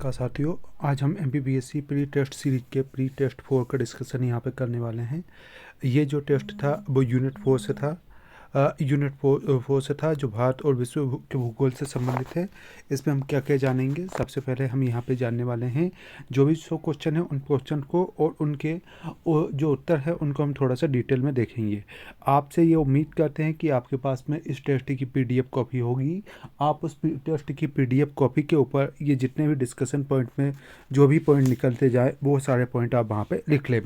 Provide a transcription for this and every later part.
नमस्कार साथियों। आज हम एमपीपीएससी प्री टेस्ट सीरीज के प्री टेस्ट 4 का डिस्कशन यहाँ पे करने वाले हैं। ये जो टेस्ट था वो यूनिट 4 से था। यूनिट 4 से था जो भारत और विश्व के भूगोल से संबंधित है। इसमें हम क्या क्या जानेंगे, सबसे पहले हम यहाँ पे जानने वाले हैं जो भी 100 क्वेश्चन है उन क्वेश्चन को और उनके जो उत्तर है उनको हम थोड़ा सा डिटेल में देखेंगे। आपसे ये उम्मीद करते हैं कि आपके पास में इस टेस्ट की पीडीएफ कॉपी होगी। आप उस टेस्ट की पीडीएफ कॉपी के ऊपर ये जितने भी डिस्कशन पॉइंट में जो भी पॉइंट निकलते जाए वो सारे पॉइंट आप वहाँ पे लिख लें।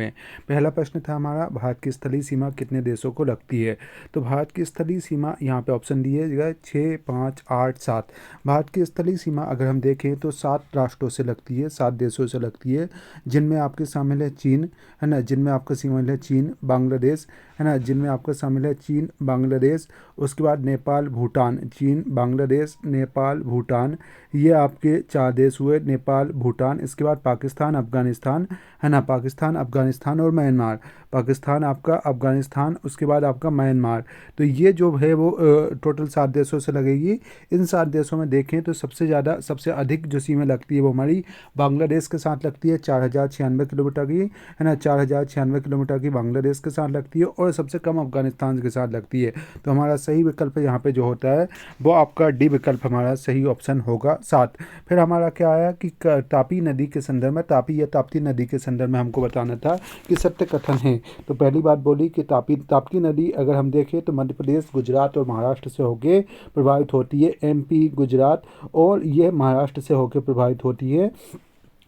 पहला प्रश्न था हमारा, भारत की स्थलीय सीमा कितने देशों को लगती है। तो भारत की स्थलीय सीमा यहाँ पे ऑप्शन दिए गए 6, 5, 8, 7। भारत की स्थलीय सीमा अगर हम देखें तो 7 राष्ट्रों से लगती है, 7 देशों से लगती है, जिनमें आपके शामिल है चीन, है ना, जिनमें आपका शामिल है चीन, बांग्लादेश, है ना, जिनमें आपका शामिल है चीन, बांग्लादेश, उसके बाद नेपाल, भूटान। चीन, बांग्लादेश, नेपाल, भूटान, ये आपके 4 देश हुए, नेपाल, भूटान। इसके बाद पाकिस्तान, अफगानिस्तान, है ना, पाकिस्तान, अफगानिस्तान और म्यांमार। पाकिस्तान आपका, अफगानिस्तान, उसके बाद आपका म्यांमार। तो ये जो है वो टोटल 7 देशों से लगेगी। इन 7 देशों में देखें तो सबसे अधिक जो सीमा लगती है वो हमारी बांग्लादेश के साथ लगती है, 4096 किलोमीटर की, है ना, 4096 किलोमीटर की बांग्लादेश के साथ लगती है, और सबसे कम अफगानिस्तान के साथ लगती है। तो हमारा सही विकल्प यहाँ पे जो होता है वो आपका डी विकल्प हमारा सही ऑप्शन होगा 7। फिर हमारा क्या आया कि तापी नदी के संदर्भ में, तापी या ताप्ती नदी के संदर्भ में हमको बताना था कि सत्य कथन है। तो पहली बात बोली कि ताप्ती नदी अगर हम देखें तो मध्य प्रदेश, गुजरात और महाराष्ट्र से होके प्रभावित होती है। एमपी, गुजरात और ये महाराष्ट्र से होकर प्रभावित होती है।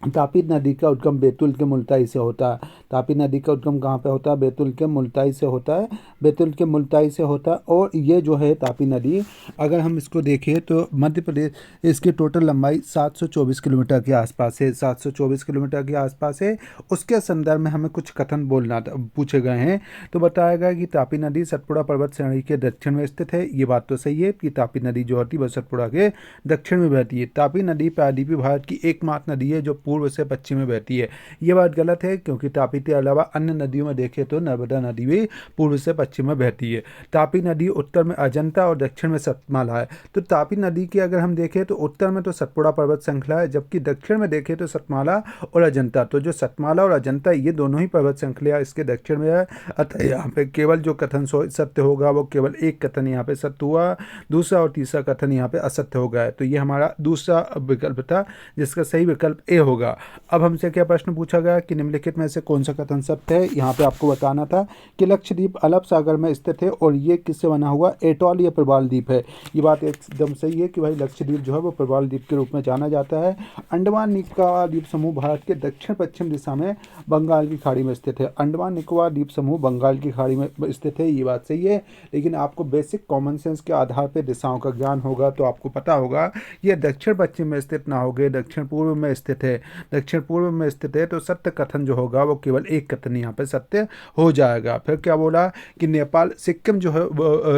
तापी नदी का उद्गम बैतूल के मुल्ताई से होता है। तापी नदी का उद्गम कहाँ पे होता है? बैतूल के मुल्ताई से होता है, बैतूल के मुल्ताई से होता है। और ये जो है तापी नदी अगर हम इसको देखें तो मध्य प्रदेश, इसकी टोटल लंबाई 724 किलोमीटर के आसपास है, 724 किलोमीटर के आसपास है। उसके संदर्भ में हमें कुछ कथन बोलना पूछे गए हैं। तो बताया गया कि तापी नदी सतपुड़ा पर्वत श्रेणी के दक्षिण में स्थित है। ये बात तो सही है कि तापी नदी जो होती है वह सतपुड़ा के दक्षिण में बहती है। तापी नदी प्रायद्वीपीय भारत की एकमात्र नदी है जो पूर्व से पश्चिम में बहती है। ये बात गलत है, क्योंकि तापी के अलावा अन्य नदियों में देखें तो नर्मदा नदी भी पूर्व से पश्चिम में बहती है। तापी नदी उत्तर में अजंता और दक्षिण में सतमाला है। तो तापी नदी की अगर हम देखें तो उत्तर में तो सतपुड़ा पर्वत श्रृंखला है, जबकि दक्षिण में देखें तो सतमाला और अजंता। तो जो सतमाला और अजंता ये दोनों ही पर्वत श्रृंखला इसके दक्षिण में है। अतः यहाँ पे केवल जो कथन सत्य होगा वो केवल एक कथन यहाँ पे सत्य हुआ, दूसरा और तीसरा कथन यहाँ पे असत्य हो गया। तो ये हमारा दूसरा विकल्प था, जिसका सही विकल्प ए होगा। अब हमसे क्या प्रश्न पूछा गया कि निम्नलिखित में से कौन सा कथन सत्य है। यहाँ पे आपको बताना था कि लक्षद्वीप अरब सागर में स्थित है और ये किससे बना हुआ? एटॉल या प्रवाल द्वीप है। ये बात एकदम सही है कि भाई लक्षद्वीप जो है वो प्रवाल द्वीप के रूप में जाना जाता है। अंडमान निकोबार द्वीप समूह भारत के दक्षिण पश्चिम दिशा में बंगाल की खाड़ी में स्थित है। अंडमान निकोबार द्वीप समूह बंगाल की खाड़ी में स्थित है, ये बात सही है। लेकिन आपको बेसिक कॉमन सेंस के आधार पर दिशाओं का ज्ञान होगा तो आपको पता होगा ये दक्षिण पश्चिम में स्थित ना होगे, दक्षिण पूर्व में स्थित है। दक्षिण पूर्व में स्थित है तो सत्य कथन जो होगा वो केवल एक कथन यहाँ पे सत्य हो जाएगा। फिर क्या बोला कि नेपाल, सिक्किम जो है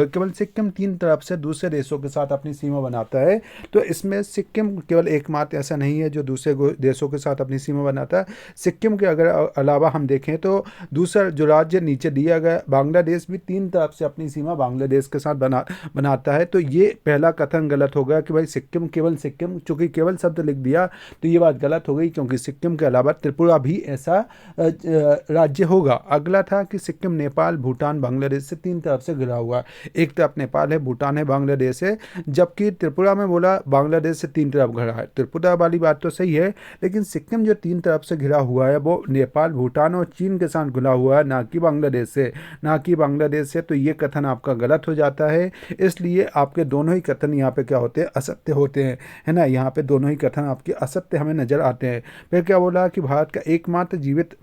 केवल सिक्किम 3 तरफ से दूसरे देशों के साथ अपनी सीमा बनाता है। तो इसमें सिक्किम केवल एकमात्र ऐसा नहीं है जो दूसरे देशों के साथ अपनी सीमा बनाता है। सिक्किम के अगर अलावा हम देखें तो दूसरा जो राज्य नीचे दिया गया बांग्लादेश भी 3 तरफ से अपनी सीमा बांग्लादेश के साथ बनाता है। तो ये पहला कथन गलत हो गया कि भाई सिक्किम, केवल सिक्किम, चूंकि केवल शब्द लिख दिया तो ये बात गलत हो गई, क्योंकि सिक्किम के अलावा त्रिपुरा भी ऐसा राज्य होगा। अगला था कि सिक्किम नेपाल, भूटान, बांग्लादेश से 3 तरफ से घिरा हुआ। एक तरफ नेपाल है, भूटान है, बांग्लादेश है, जबकि त्रिपुरा में बोला बांग्लादेश से 3 तरफ घिरा है। त्रिपुरा वाली बात तो सही है, लेकिन सिक्किम जो 3 तरफ से घिरा हुआ है वो नेपाल, भूटान और चीन के साथ घिरा हुआ है, ना कि बांग्लादेश से, ना कि बांग्लादेश से। तो ये कथन आपका गलत हो जाता है। इसलिए आपके दोनों ही कथन यहाँ पे क्या होते हैं? असत्य होते हैं, है ना। यहाँ पे दोनों ही कथन आपके असत्य हमें नजर आते हैं। फिर क्या बोला कि भारत का एकमात्र जीवित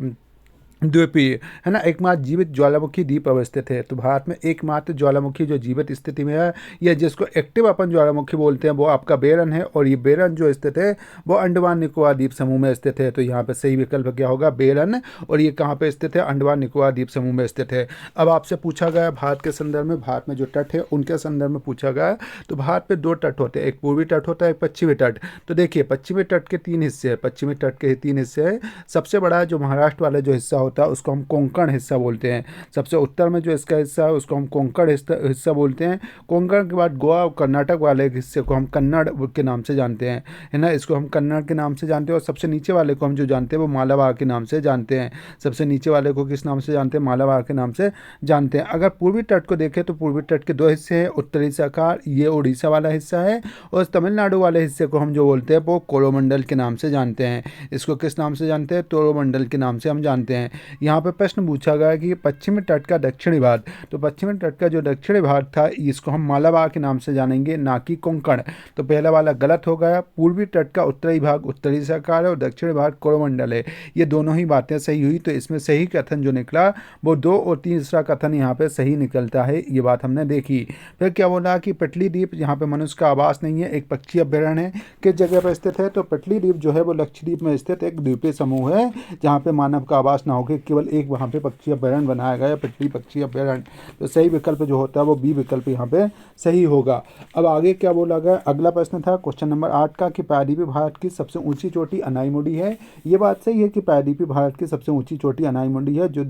द्वीपीय, है ना, एकमात्र जीवित ज्वालामुखी द्वीप अवस्थित है। तो भारत में एकमात्र ज्वालामुखी जो जीवित स्थिति में है या जिसको एक्टिव अपन ज्वालामुखी बोलते हैं वो आपका बेरन है, और ये बेरन जो स्थित है वो अंडमान निकोबार द्वीप समूह में स्थित है। तो यहाँ पे सही विकल्प क्या होगा? बेरन। और ये कहाँ पे स्थित है? अंडमान निकोबार द्वीप समूह में स्थित है। अब आपसे पूछा गया भारत के संदर्भ में, भारत में जो तट है उनके संदर्भ में पूछा गया। तो भारत में 2 तट होते हैं, एक पूर्वी तट होता है, एक पश्चिमी तट। तो देखिए पश्चिमी तट के 3 हिस्से हैं, पश्चिमी तट के 3 हिस्से हैं। सबसे बड़ा जो महाराष्ट्र वाला जो हिस्सा होता होता है उसको हम कोंकण हिस्सा बोलते हैं। सबसे उत्तर में जो इसका हिस्सा है उसको हम कोंकण हिस्सा बोलते हैं। कोंकण के बाद गोवा और कर्नाटक वाले हिस्से को हम कन्नड़ के नाम से जानते हैं, है ना। इसको हम कन्नड़ के नाम से जानते हैं। और सबसे नीचे वाले को हम जो जानते हैं वो मालाबार के नाम से जानते हैं। सबसे नीचे वाले को किस नाम से जानते हैं? मालाबार के नाम से जानते हैं। अगर पूर्वी तट को देखें तो पूर्वी तट के दो हिस्से हैं, उत्तरी सरकार ये उड़ीसा वाला हिस्सा है, और तमिलनाडु वाले हिस्से को हम जो बोलते हैं वो कोरोमंडल के नाम से जानते हैं। इसको किस नाम से जानते हैं? कोरोमंडल के नाम से हम जानते हैं। यहाँ पे प्रश्न पूछा गया है कि पश्चिमी तट का दक्षिणी भाग, तो पश्चिमी तट का जो दक्षिणी भाग था इसको हम मालाबार के नाम से जानेंगे, ना कि कोंकण। तो पहला वाला गलत हो गया। पूर्वी तट का उत्तरी भाग उत्तरी सरकार है और दक्षिणी भाग कोरोमंडल है, ये दोनों ही बातें सही हुई। तो इसमें सही कथन जो निकला वो 2 और तीसरा कथन यहाँ पे सही निकलता है, ये बात हमने देखी। फिर क्या बोला कि पटली द्वीप, यहाँ पे मनुष्य का आवास नहीं है, एक पक्षी अभ्यारण्य है। किस जगह पर स्थित है? तो पटली द्वीप जो है वो लक्षद्वीप में स्थित एक द्वीपीय समूह है जहाँ पे मानव का आवास ना होकर केवल एक वहाँ पे पक्षी अभ्यारण्य बनाया गया है, पटली पक्षी अभ्यारण्य। तो सही विकल्प जो होता है वो बी विकल्प यहाँ पे सही होगा। अब आगे क्या बोला गया? अगला प्रश्न था क्वेश्चन नंबर 8 का कि प्रायद्वीपीय भारत की सबसे ऊंची चोटी अनाईमुडी है। ये बात सही है कि प्रायद्वीपीय भारत की सबसे ऊंची चोटी अनाईमुडी है जो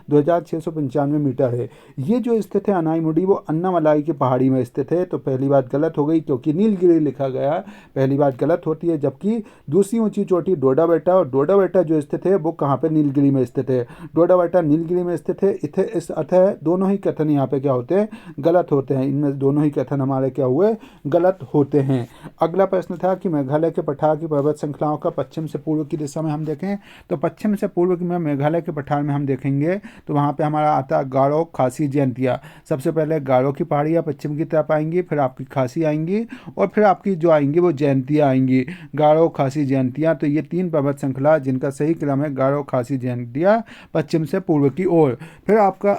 2695 मीटर है। ये जो स्थित है अनाईमुडी वो अन्नामलाई की पहाड़ी में स्थित है। तो पहली बात गलत हो गई क्योंकि नीलगिरी लिखा गया, पहली बात गलत होती है। जबकि दूसरी ऊंची चोटी डोडा बेटा, और डोडा बेटा जो स्थित है वो कहाँ पे? नीलगिरी में स्थित है। डोडा बेटा नीलगिरी में स्थित है। इस अतः दोनों ही कथन यहाँ पे क्या होते हैं? गलत होते हैं। इनमें दोनों ही कथन हमारे क्या हुए? गलत होते हैं। अगला प्रश्न था कि मेघालय के पठार की पर्वत श्रृंखलाओं का पश्चिम से पूर्व की दिशा में हम देखें तो पश्चिम से पूर्व में मेघालय के पठार में हम देखेंगे तो वहाँ पे हमारा आता है गारो, खासी, जयंतिया। सबसे पहले गारो की पहाड़ियाँ पश्चिम की तरफ आएंगी, फिर आपकी खासी आएंगी और फिर आपकी जो आएंगी वो जयंतिया आएंगी। गारो, खासी, जयंतिया, तो ये 3 पर्वत श्रृंखला जिनका सही क्रम है गारो, खासी, जयंतिया पश्चिम से पूर्व की ओर। फिर आपका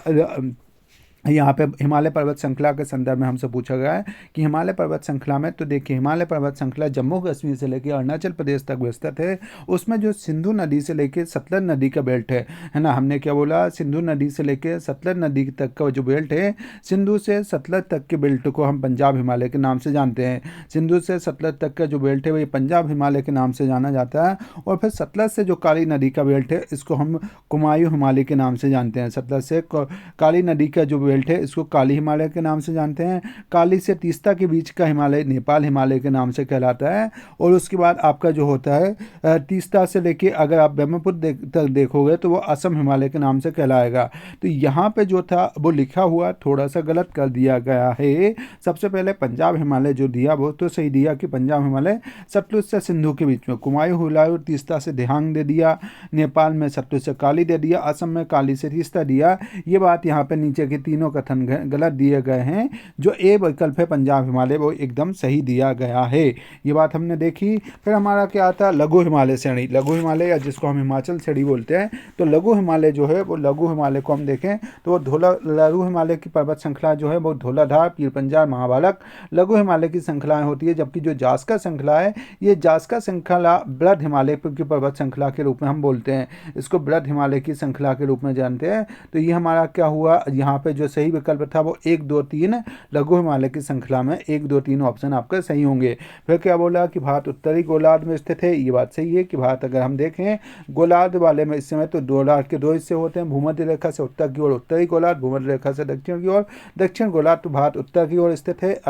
यहाँ पे हिमालय पर्वत श्रृंखला के संदर्भ में हमसे पूछा गया है कि हिमालय पर्वत श्रृंखला में, तो देखिए हिमालय पर्वत श्रृंखला जम्मू कश्मीर से लेकर अरुणाचल प्रदेश तक विस्तृत है। उसमें जो सिंधु नदी से लेकर सतलज नदी का बेल्ट है ना। हमने क्या बोला? सिंधु नदी से लेकर सतलज नदी तक का जो बेल्ट है, सिंधु से सतलज तक के बेल्ट को हम पंजाब हिमालय के नाम से जानते हैं। सिंधु से सतलज तक का जो बेल्ट है वही पंजाब हिमालय के नाम से जाना जाता है। और फिर सतलज से जो काली नदी का बेल्ट है इसको हम कुमायूं हिमालय के नाम से जानते हैं। सतलज से काली नदी का जो बेल्ट है इसको काली हिमालय के नाम से जानते हैं। काली से तीस्ता के बीच का हिमालय नेपाल हिमालय के नाम से कहलाता है। और उसके बाद आपका जो होता है तीस्ता से लेके अगर आप ब्रह्मपुत्र तक देखोगे तो वो असम हिमालय के नाम से कहलाएगा। तो यहाँ पे जो था वो लिखा हुआ थोड़ा सा गलत कर दिया गया है। सबसे पहले पंजाब हिमालय जो दिया वो तो सही दिया कि पंजाब हिमालय सतलुज से सिंधु के बीच में, कुमायूं हुलायूं तीस्ता से दिहांग दे दिया, नेपाल में सतलुज से काली दे दिया, असम में काली से तीस्ता दिया। ये बात यहाँ पे नीचे के तीनों कथन गलत दिए गए हैं। जो ए विकल्प है पंजाब हिमालय वो एकदम सही दिया गया है। ये बात हमने देखी। फिर हमारा क्या आता है? लघु हिमालय श्रेणी। लघु हिमालय या जिसको हम हिमाचल श्रेणी बोलते हैं, तो लघु हिमालय जो है वो लघु हिमालय को हम देखें तो वो लघु हिमालय की पर्वत श्रृंखला जो है वो धौलाधार, पीरपंजार, महाबालक लघु हिमालय की श्रृंखलाएं होती है। जबकि जो जास्का श्रृंखला है ये जास्का श्रृंखला बृहद हिमालय की पर्वत श्रृंखला के रूप में हम बोलते हैं। इसको बृहद हिमालय की श्रृंखला के रूप में जानते हैं। तो ये हमारा क्या हुआ? यहाँ पे जो सही विकल्प था वो 1, 2, 3 लघु हिमालय की श्रृंखला में 1, 2, 3 ऑप्शन आपका सही होंगे। फिर क्या बोला कि भारत उत्तरी गोलार्ध में स्थित है। ये बात सही है कि भारत अगर हम देखें गोलार्ध वाले में इस समय तो गोलार्ध के 2 हिस्से होते हैं, भूमध्य रेखा से उत्तर की ओर उत्तरी गोलार्ध, भूमध्य रेखा से दक्षिण की ओर दक्षिण गोलार्ध। तो भारत उत्तर की ओर स्थित है।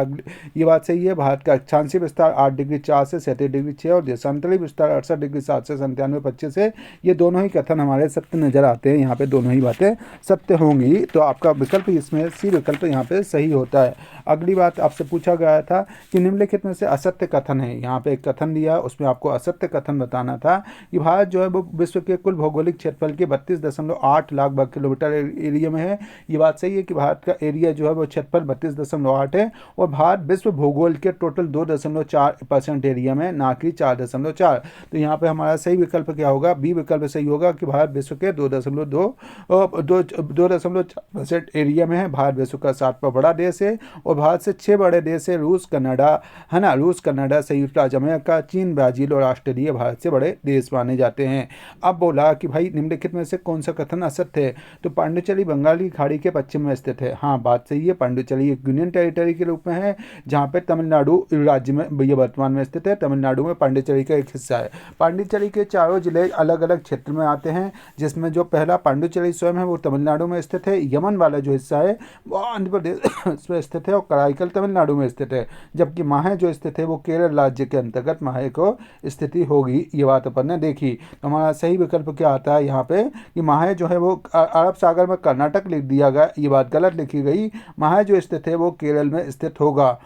ये बात सही है। भारत का अक्षांशीय विस्तार 8 डिग्री 4 से 37 डिग्री 6 और देशांतरी विस्तार 68 डिग्री 7 से 97 25 है। ये दोनों ही कथन हमारे सत्य नजर आते हैं। यहाँ पे दोनों ही बातें सत्य होंगी। तो आपका विकल्प इसमें सी विकल्प यहाँ पे सही होता है। अगली बात आपसे पूछा गया था कि निम्नलिखित में से असत्य कथन है। यहाँ पे एक कथन दिया, उसमें आपको असत्य कथन बताना था कि भारत जो है वो विश्व के कुल भौगोलिक क्षेत्रफल के 32.8 लाख वर्ग किलोमीटर एरिया में है। ये बात सही है कि भारत का एरिया जो है वो क्षेत्रफल 32.8 है और भारत विश्व भूगोल के टोटल 2.4% एरिया में, ना कि 4.4। तो यहाँ पे हमारा सही विकल्प क्या होगा? बी विकल्प सही होगा कि भारत विश्व के 2.4% एरिया ऑस्ट्रेलिया में है। भारत विश्व का 7वां बड़ा देश है और भारत से 6 बड़े देश है, रूस, कनाडा, है ना, रूस, कनाडा, संयुक्त राज्य अमेरिका, चीन, ब्राजील और ऑस्ट्रेलिया भारत से बड़े देश माने जाते हैं। अब बोला कि भाई निम्नलिखित में से कौन सा कथन असत्य है, तो पांडुचेरी बंगाल की खाड़ी के पश्चिम में स्थित है। हाँ, बात सही है, पांडुचेरी एक यूनियन टेरिटरी के रूप में है, जहाँ पे तमिलनाडु राज्य में ये वर्तमान में स्थित है। तमिलनाडु में पांडुचेरी का एक हिस्सा है। पांडुचेरी के चारों जिले अलग अलग क्षेत्र में आते हैं, जिसमें जो पहला पांडुचेरी स्वयं है वो तमिलनाडु में स्थित है। यमन वाला जो हिस्सा है वो आंध्र प्रदेश में स्थित है और कराईकल तमिलनाडु में स्थित है। जबकि माहे जो स्थित है वो केरल राज्य के अंतर्गत माहे को स्थिति होगी। ये बात अपन ने देखी। तो हमारा सही विकल्प क्या आता है यहाँ पे कि माहे जो है वो अरब सागर में कर्नाटक लिख दिया गया, ये बात गलत लिखी गई। माहे जो स्थित है वो केरल में स्थित होगा।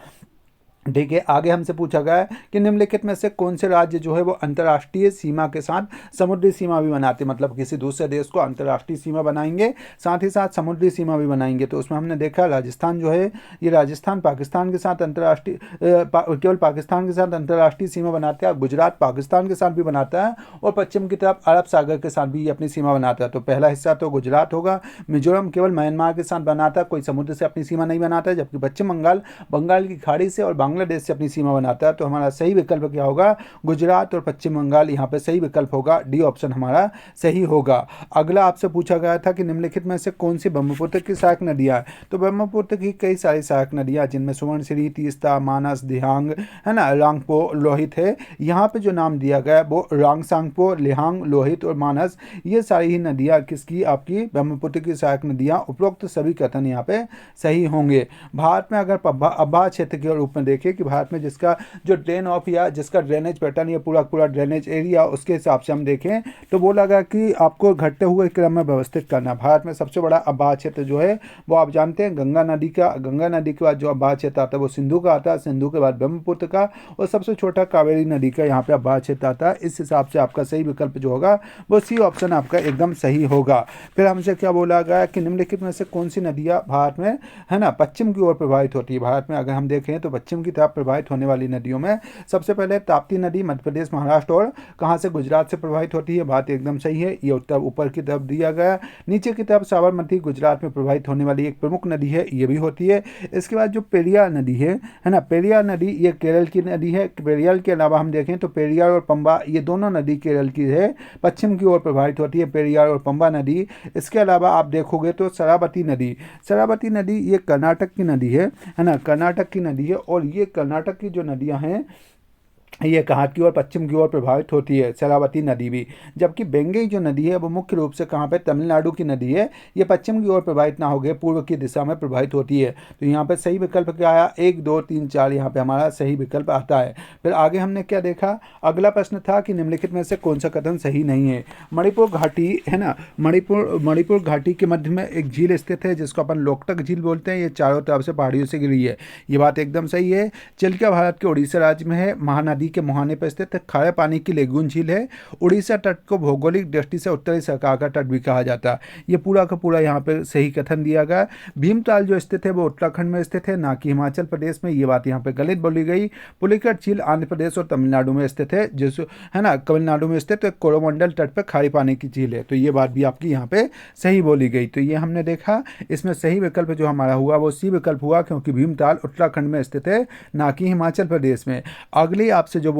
ठीक है, आगे हमसे पूछा गया है कि निम्नलिखित में से कौन से राज्य जो है वो अंतर्राष्ट्रीय सीमा के साथ समुद्री सीमा भी बनाते, मतलब किसी दूसरे देश को अंतर्राष्ट्रीय सीमा बनाएंगे, साथ ही साथ समुद्री सीमा भी बनाएंगे। तो उसमें हमने देखा राजस्थान जो है, ये राजस्थान पाकिस्तान के साथ अंतर्राष्ट्रीय केवल पाकिस्तान के साथ अंतर्राष्ट्रीय सीमा बनाता है। गुजरात पाकिस्तान के साथ भी बनाता है और पश्चिम की तरफ अरब सागर के साथ भी अपनी सीमा बनाता है। तो पहला हिस्सा तो गुजरात होगा। मिजोरम केवल म्यांमार के साथ बनाता है, कोई समुद्र से अपनी सीमा नहीं बनाता है। जबकि पश्चिम बंगाल बंगाल की खाड़ी से और बांग्लादेश से अपनी सीमा बनाता है। तो हमारा सही विकल्प क्या होगा, गुजरात और पश्चिम बंगाल, यहाँ पे सही विकल्प होगा, डी ऑप्शन हमारा सही होगा। अगला आपसे पूछा गया था कि निम्नलिखित में से कौन सी ब्रह्मपुत्र की सहायक नदियां हैं। तो ब्रह्मपुत्र की कई सारी सहायक नदियां, जिनमें सुवर्णसिरी, तीस्ता, मानस, दिहांग, है ना, रांगपो, लोहित है। यहाँ पे जो नाम दिया गया है वो रांगसांगपो, लिहांग, लोहित और मानस, ये सारी ही नदियाँ किसकी, आपकी ब्रह्मपुत्र की सहायक नदियाँ। उपरोक्त सभी कथन यहाँ पे सही होंगे। भारत में अगर अब्बा क्षेत्र के रूप में देखें कि भारत में जिसका जो ड्रेन ऑफ या जिसका ड्रेनेज पैटर्न या पूरा पूरा ड्रेनेज एरिया, उसके हिसाब से हम देखें तो वो लगा कि आपको घटते हुए क्रम में व्यवस्थित करना। भारत में सबसे बड़ा अब्बा क्षेत्र जो है वो आप जानते हैं गंगा नदी का। गंगा नदी के बाद जो अब्बा क्षेत्र आता है वो सिंधु का आता है, सिंधु के बाद ब्रह्मपुत्र का और सबसे छोटा कावेरी नदी का यहाँ पे अब्बा क्षेत्र आता है। इस हिसाब से आपका सही विकल्प जो होगा वो सी ऑप्शन आपका एकदम सही होगा। फिर हमसे क्या बोला गया कि निम्नलिखित में से कौन सी नदियाँ भारत में, है ना, पश्चिम की ओर प्रवाहित होती है। भारत में अगर हम देखें तो पश्चिम की तरफ प्रवाहित होने वाली नदियों में सबसे पहले ताप्ती नदी मध्य प्रदेश, महाराष्ट्र और कहां से, गुजरात से प्रवाहित होती है। बात एकदम सही है। ये उत्तर ऊपर की तरफ दिया गया। नीचे की तरफ साबरमती गुजरात में प्रवाहित होने वाली एक प्रमुख नदी है, ये भी होती है। इसके बाद जो पेरियार नदी है ना, पेरियार नदी ये केरल की नदी है। पेरियार के अलावा हम देखें तो पेरियार और पंबा, ये दोनों नदी केरल की है, पश्चिम की ओर प्रवाहित होती है पेरियार और पंबा नदी। इसके अलावा आप देखोगे तो शरावती नदी, शरावती नदी ये कर्नाटक की नदी है ना, कर्नाटक की नदी है। और ये कर्नाटक की जो नदियां हैं ये कहाँ की ओर, पश्चिम की ओर प्रभावित होती है, शरावती नदी भी। जबकि बेंगई जो नदी है वो मुख्य रूप से कहाँ पे, तमिलनाडु की नदी है, ये पश्चिम की ओर प्रभावित ना होकर पूर्व की दिशा में प्रभावित होती है। तो यहाँ पे सही विकल्प क्या आया, 1 2 3 4 यहाँ पे हमारा सही विकल्प आता है। फिर आगे हमने क्या देखा, अगला प्रश्न था कि निम्नलिखित में से कौन सा कथन सही नहीं है। मणिपुर घाटी है ना, मणिपुर घाटी के मध्य में एक झील स्थित है जिसको अपन लोकटक झील बोलते हैं। ये चारों तरफ से पहाड़ियों से घिरी है, ये बात एकदम सही है। चिल्का भारत के उड़ीसा राज्य में है, महानदी के मुहाने पर स्थित खारे पानी की लेगून झील है। उड़ीसा तट को भौगोलिक दृष्टि से उत्तरी सरकार का तट भी कहा जाता है। ये पूरा का पूरा यहाँ पे सही कथन दिया गया। भीमताल जो स्थित है वो उत्तराखंड में स्थित है, ना कि हिमाचल प्रदेश में, ये बात यहाँ पे गलत बोली गई। पुलिकट झील आंध्र प्रदेश और तमिलनाडु में स्थित है, जिस, है ना, तमिलनाडु में स्थित कोरोमंडल तट पर खारे पानी की झील है। तो ये बात भी आपकी यहाँ पे सही बोली गई। तो ये हमने देखा, इसमें सही विकल्प जो हमारा हुआ वो सी विकल्प हुआ, क्योंकि भीमताल उत्तराखंड में स्थित है, ना कि हिमाचल प्रदेश में। अगली आपसे जो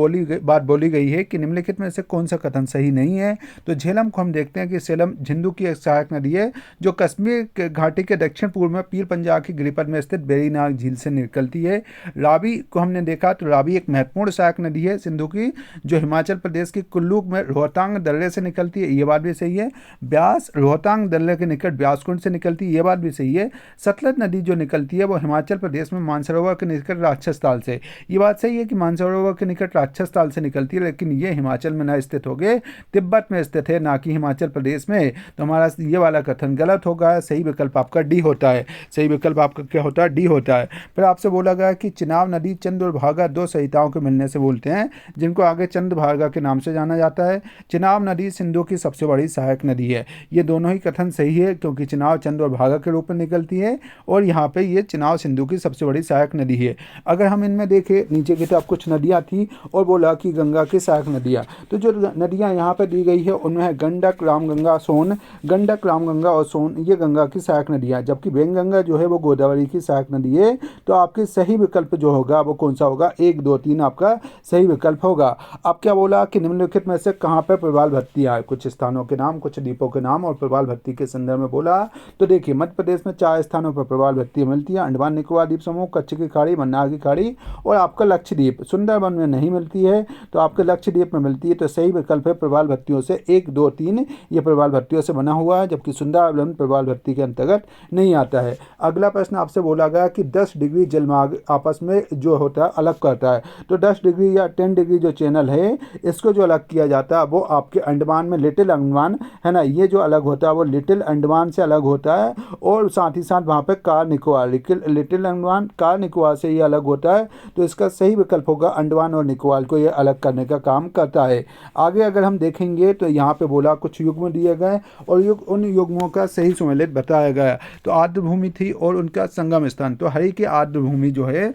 बात बोली गई है कि निम्नलिखित में से कौन सा कथन सही नहीं है। तो झेलम को हम देखते हैं कि झेलम सिंधु की एक सहायक नदी है जो कश्मीर घाटी के दक्षिण पूर्व में पीर पंजाब की गिरिपथ में स्थित बेरीनाग झील से निकलती है। रावी को हमने देखा तो रावी एक महत्वपूर्ण सहायक नदी है सिंधु की, जो हिमाचल प्रदेश की कुल्लू में रोहतांग दर्रे से निकलती है, ये बात भी सही है। ब्यास रोहतांग दर्रे के निकट ब्यासकुंड से निकलती है, ये बात भी सही है। सतलज नदी जो निकलती है वो हिमाचल प्रदेश में मानसरोवर के निकट राक्षस ताल से, ये बात सही है कि मानसरोवर के निकट राक्षस ताल से निकलती है, लेकिन ये हिमाचल में न स्थित हो गए, तिब्बत में स्थित है, ना कि हिमाचल प्रदेश में। तो हमारा ये वाला कथन गलत होगा। सही विकल्प आपका डी होता है। सही विकल्प आपका क्या होता है, डी होता है। फिर आपसे बोला गया कि चिनाब नदी चंद्रभागा दो सहिताओं के मिलने से बोलते हैं, जिनको आगे चंद्रभागा के नाम से जाना जाता है। चिनाब नदी सिंधु की सबसे बड़ी सहायक नदी है। ये दोनों ही कथन सही है, क्योंकि चिनाब चंद्रभागा के रूप में निकलती है और यहाँ पे ये चिनाब सिंधु की सबसे बड़ी सहायक नदी है। अगर हम इनमें देखें, नीचे की तरफ कुछ नदियाँ थी और बोला कि गंगा की सहायक नदियाँ। तो जो नदियाँ यहाँ पे दी गई है उनमें है गंडक, रामगंगा, सोन। गंडक, रामगंगा और सोन ये गंगा की सहायक नदियाँ, जबकि वेंगंगा जो है वो गोदावरी की सहायक नदी है। तो आपके सही विकल्प जो होगा वो कौन सा होगा, 1, 2, 3 आपका सही विकल्प होगा। अब क्या बोला कि निम्नलिखित में से कहाँ पर प्रवाल भट्टियाँ है, कुछ स्थानों के नाम, कुछ द्वीपों के नाम और प्रवाल भट्टी के संदर्भ में बोला। तो देखिए मध्य प्रदेश में 4 स्थानों पर प्रवाल भट्टियाँ मिलती है, अंडमान निकोबार द्वीप समूह, कच्छ की खाड़ी, मन्नार की खाड़ी और आपका लक्षद्वीप। सुंदरबन में नहीं मिलती है, तो आपके लक्षद्वीप में मिलती है। तो सही विकल्प है प्रवाल भट्टियों से 1, 2, 3 ये प्रवाल भट्टियों से बना हुआ है, जबकि सुंदरबन प्रवाल भट्टी के अंतर्गत नहीं आता है। अगला प्रश्न आपसे बोला गया कि 10 डिग्री जलमार्ग आपस में जो होता है अलग करता है। तो 10 डिग्री या 10 डिग्री जो चैनल है इसको जो अलग किया जाता है वो आपके अंडमान में लिटिल अंडमान है ना, ये जो अलग होता है वो लिटिल अंडमान से अलग होता है। और साथ ही साथ वहाँ पे car Nicobar, little Andaman car Nicobar से ये अलग होता है। तो इसका सही विकल्प होगा अंडमान और निकोबार को ये अलग करने का काम करता है। आगे अगर हम देखेंगे तो यहाँ पे बोला कुछ युग्म दिए गए और उन युग्मों का सही सुमेलित बताया गया। तो आर्द्र भूमि थी और उनका संगम स्थान, तो हरि की आर्द्र भूमि जो है,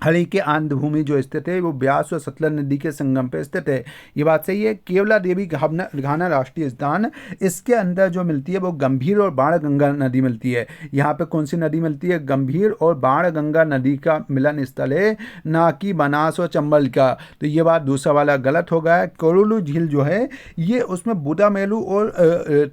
हरि के आंध्र भूमि जो स्थित है वो ब्यास और सतलज नदी के संगम पर स्थित है, ये बात सही है। केवला देवी घाना राष्ट्रीय उद्यान, इसके अंदर जो मिलती है वो गंभीर और बाण गंगा नदी मिलती है। यहाँ पे कौन सी नदी मिलती है, गंभीर और बाण गंगा नदी का मिलन स्थल है, ना कि बनास और चंबल का। तो ये बात दूसरा वाला गलत हो गया है। कोरोलू झील जो है ये उसमें बुदामेलू और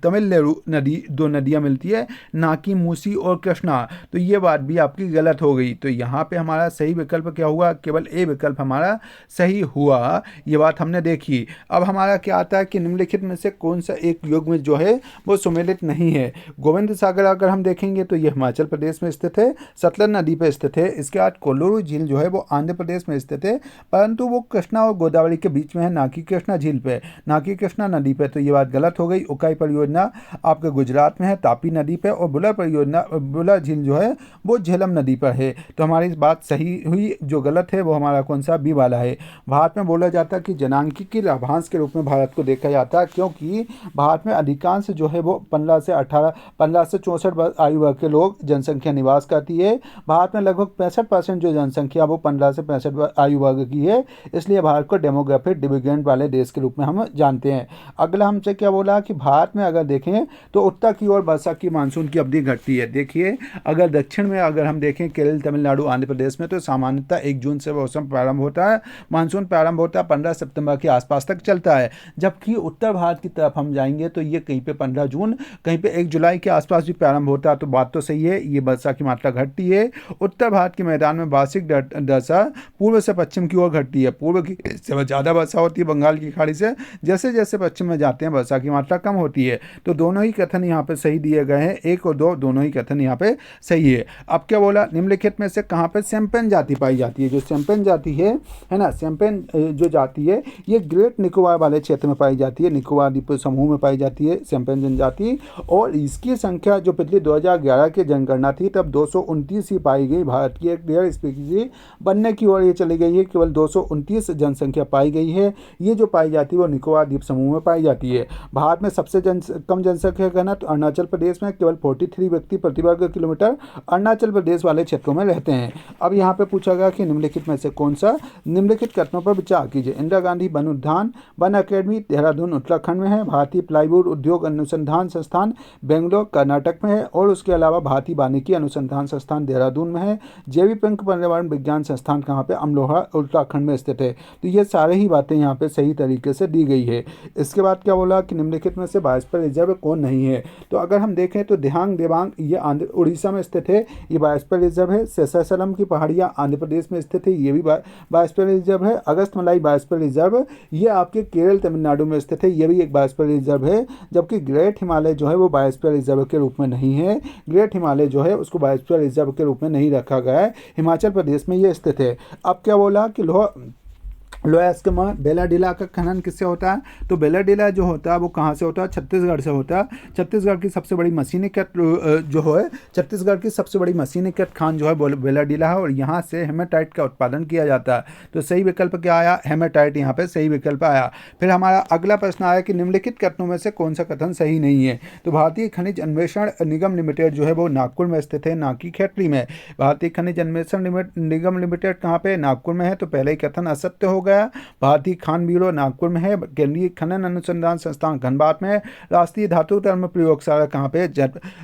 तमिलनेरु नदी, 2 नदियाँ मिलती है, ना कि मूसी और कृष्णा। तो ये बात भी आपकी गलत हो गई। तो यहाँ पे हमारा सही विकल्प क्या हुआ, केवल ए विकल्प हमारा सही हुआ, ये बात हमने देखी। अब हमारा क्या आता है कि निम्नलिखित में से कौन सा एक युग्म जो है वो सुमेलित नहीं है। गोविंद सागर अगर हम देखेंगे तो ये हिमाचल प्रदेश में स्थित है, सतलज नदी पर स्थित है। इसके बाद कोल्लूरू झील जो है वो आंध्र प्रदेश में स्थित है, परंतु वो कृष्णा और गोदावरी के बीच में है, ना कि कृष्णा झील पे, ना कि कृष्णा नदी पे। तो ये बात गलत हो गई। उकाई परियोजना आपके गुजरात में है, तापी नदी पे, और बुलर परियोजना, बुलर झील जो है वो झेलम नदी पर है। तो हमारी बात सही हुई, जो गलत है वो हमारा कौन सा, बी वाला है। भारत में बोला जाता है कि जनांकी के लाभांश के रूप में भारत को देखा जाता है, क्योंकि भारत में अधिकांश जो है वो 15 से 64 आयु वर्ग के लोग जनसंख्या निवास करती है। भारत में लगभग 65% जो जनसंख्या वो 15 से 65 आयु वर्ग की है, इसलिए भारत को डेमोग्राफिक डिविडेंड वाले देश के रूप में हम जानते हैं। अगला हमसे क्या बोला कि भारत में अगर देखें तो उत्तर की ओर वर्षा की मानसून की अवधि घटती है। देखिए अगर दक्षिण में अगर हम देखें केरल, तमिलनाडु, आंध्र प्रदेश में तो सामान्यतः 1 जून से मौसम प्रारंभ होता है, मानसून प्रारंभ होता है, 15 सितंबर के आसपास तक चलता है। जबकि उत्तर भारत की तरफ हम जाएंगे तो ये कहीं पे 15 जून, कहीं पे 1 जुलाई के आसपास भी प्रारंभ होता है। तो बात तो सही है, ये वर्षा की मात्रा घटती है। उत्तर भारत के मैदान में वार्षिक दशा पूर्व से पश्चिम की ओर घटती है, पूर्व की से ज़्यादा वर्षा होती है बंगाल की खाड़ी से, जैसे जैसे पश्चिम में जाते हैं वर्षा की मात्रा कम होती है। तो दोनों ही कथन यहाँ पे सही दिए गए हैं, 1 और 2 दोनों ही कथन यहाँ पे सही है। अब क्या बोला, निम्नलिखित में से कहाँ पे शैम्पेन जाति पाई जाती है। जो शैम्पेन जाति है ना, शैम्पेन जो जाति है ये ग्रेट निकोबार वाले क्षेत्र में पाई जाती है, निकोबार द्वीप समूह में पाई जाती है शैम्पेन जनजाति। और इसकी संख्या जो पिछली 2011 की जनगणना थी तब 229 ही पाई गई। भारत की एक रेयर स्पीशीज बनने की ओर ये चली गई है, केवल 229 जनसंख्या पाई गई है। ये जो पाई जाती है वो निकोबार द्वीप समूह में पाई जाती है। भारत में सबसे कम जनसंख्या कहना तो अरुणाचल प्रदेश में केवल 43 व्यक्ति प्रति वर्ग किलोमीटर अरुणाचल प्रदेश वाले क्षेत्रों में रहते हैं। अब यहाँ पे पूछा गया कि निम्नलिखित में से कौन सा, निम्नलिखित कथनों पर विचार कीजिए। इंदिरा गांधी वन उद्यान, वन अकेडमी देहरादून उत्तराखंड में है, भारतीय प्लाईवुड उद्योग अनुसंधान संस्थान बेंगलोर कर्नाटक में है, और उसके अलावा भारतीय वानिकी अनुसंधान संस्थान देहरादून में है, जेवी पंख पर्यावरण विज्ञान संस्थान कहाँ पे, अमलोहा उत्तराखंड में स्थित है। तो ये सारे ही बातें यहाँ पे सही तरीके से दी गई है। इसके बाद क्या बोला कि निम्नलिखित में से बायोस्फीयर रिजर्व कौन नहीं है। तो अगर हम देखें तो दिहांग देवांग ये उड़ीसा में स्थित है, ये बायोस्फीयर रिजर्व है। सेसासलम की पहाड़ियाँ आंध्र प्रदेश में स्थित है, ये भी बायोस्फीयर रिजर्व है। अगस्तमलाई बायोस्फीयर रिजर्व ये आपके केरल तमिलनाडु में स्थित है, ये भी एक बायोस्फीयर रिजर्व है। जबकि ग्रेट हिमालय जो है वो बायोस्फीयर रिजर्व के रूप में नहीं है, ग्रेट हिमालय जो है उसको बायोस्फीयर रिजर्व के रूप में नहीं रखा गया है, हिमाचल प्रदेश में ये स्थित है। अब क्या बोला कि लोएस्कमा बेलाडीला का खनन किससे होता है। तो बेलाडीला जो होता है वो कहाँ से होता है, छत्तीसगढ़ से होता है। छत्तीसगढ़ की सबसे बड़ी मशीनीकृत जो है, छत्तीसगढ़ की सबसे बड़ी मशीनीकृत खान जो है बेलाडीला है, और यहाँ से हेमेटाइट का उत्पादन किया जाता है। तो सही विकल्प क्या आया, हेमेटाइट यहाँ पे सही विकल्प आया। फिर हमारा अगला प्रश्न आया कि निम्नलिखित कथनों में से कौन सा कथन सही नहीं है। तो भारतीय खनिज अन्वेषण निगम लिमिटेड जो है वो नागपुर में स्थित है, ना कि खैतरी में। भारतीय खनिज अन्वेषण निगम लिमिटेड कहाँ पे, नागपुर में है। तो पहले ही कथन असत्य हो हो गया। भारतीय खान ब्यूरो नागपुर में है। केंद्रीय खनन अनुसंधान संस्थान धनबाद में है। राष्ट्रीय धातु कर्म प्रयोगशाला कहाँ पे?